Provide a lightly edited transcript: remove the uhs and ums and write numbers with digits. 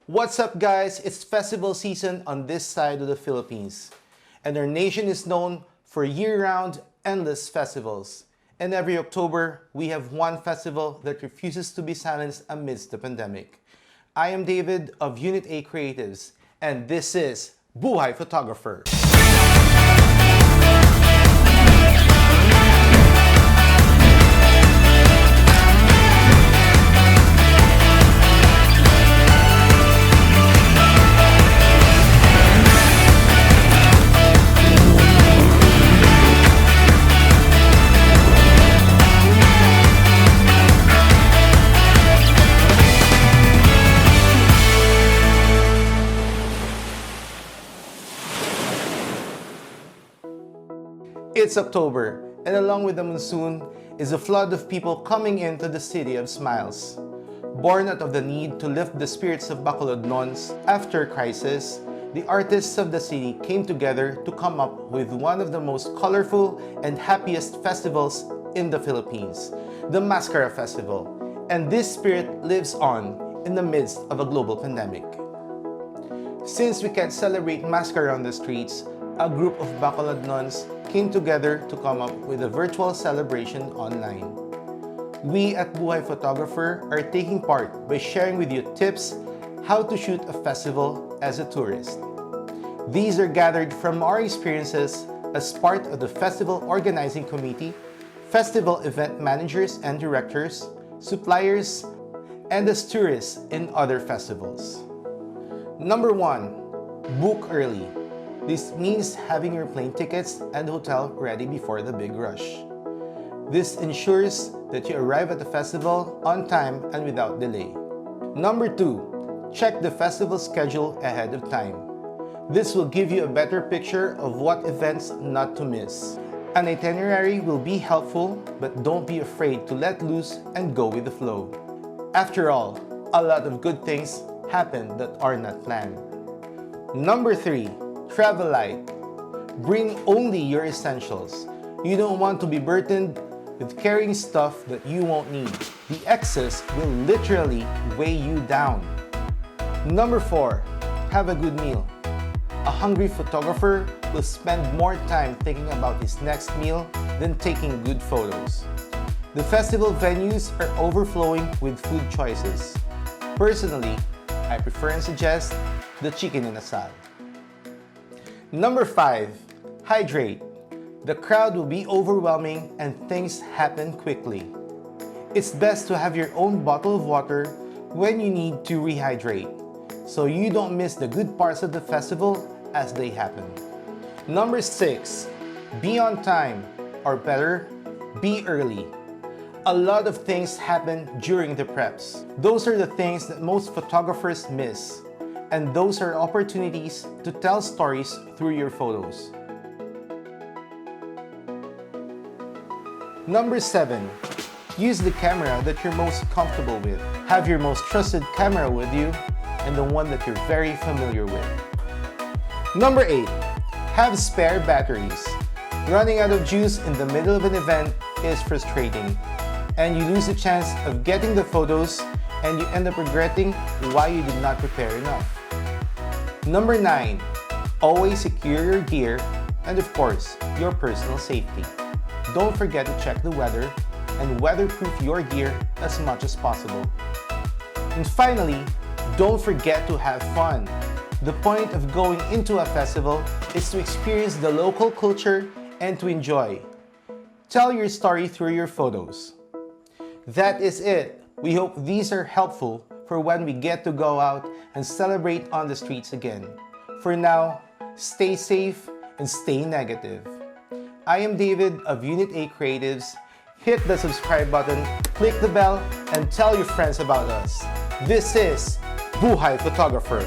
What's up, guys? It's festival season on this side of the Philippines. And our nation is known for year-round, endless festivals. And every October, we have one festival that refuses to be silenced amidst the pandemic. I am David of Unit A Creatives, and this is Buhay Photographer. It's October, and along with the monsoon is a flood of people coming into the City of Smiles. Born out of the need to lift the spirits of Bacolodnons after crisis, the artists of the city came together to come up with one of the most colorful and happiest festivals in the Philippines, the MassKara Festival. And this spirit lives on in the midst of a global pandemic. Since we can't celebrate MassKara on the streets, a group of Bacolodnons came together to come up with a virtual celebration online. We at Buhay Photographer are taking part by sharing with you tips how to shoot a festival as a tourist. These are gathered from our experiences as part of the festival organizing committee, festival event managers and directors, suppliers, and as tourists in other festivals. Number 1, book early. This means having your plane tickets and hotel ready before the big rush. This ensures that you arrive at the festival on time and without delay. Number 2, check the festival schedule ahead of time. This will give you a better picture of what events not to miss. An itinerary will be helpful, but don't be afraid to let loose and go with the flow. After all, a lot of good things happen that are not planned. Number 3, travel light. Bring only your essentials. You don't want to be burdened with carrying stuff that you won't need. The excess will literally weigh you down. Number 4, have a good meal. A hungry photographer will spend more time thinking about his next meal than taking good photos. The festival venues are overflowing with food choices. Personally, I prefer and suggest the chicken in a salad. Number 5, hydrate. The crowd will be overwhelming and things happen quickly. It's best to have your own bottle of water when you need to rehydrate, so you don't miss the good parts of the festival as they happen. Number 6, be on time, or better, be early. A lot of things happen during the preps. Those are the things that most photographers miss. And those are opportunities to tell stories through your photos. Number 7, use the camera that you're most comfortable with. Have your most trusted camera with you and the one that you're very familiar with. Number 8, have spare batteries. Running out of juice in the middle of an event is frustrating, and you lose the chance of getting the photos and you end up regretting why you did not prepare enough. Number 9, always secure your gear and of course, your personal safety. Don't forget to check the weather and weatherproof your gear as much as possible. And finally, don't forget to have fun. The point of going into a festival is to experience the local culture and to enjoy. Tell your story through your photos. That is it. We hope these are helpful for when we get to go out and celebrate on the streets again. For now, stay safe and stay negative. I am David of Unit A Creatives. Hit the subscribe button, click the bell, and tell your friends about us. This is Buhay Photographer.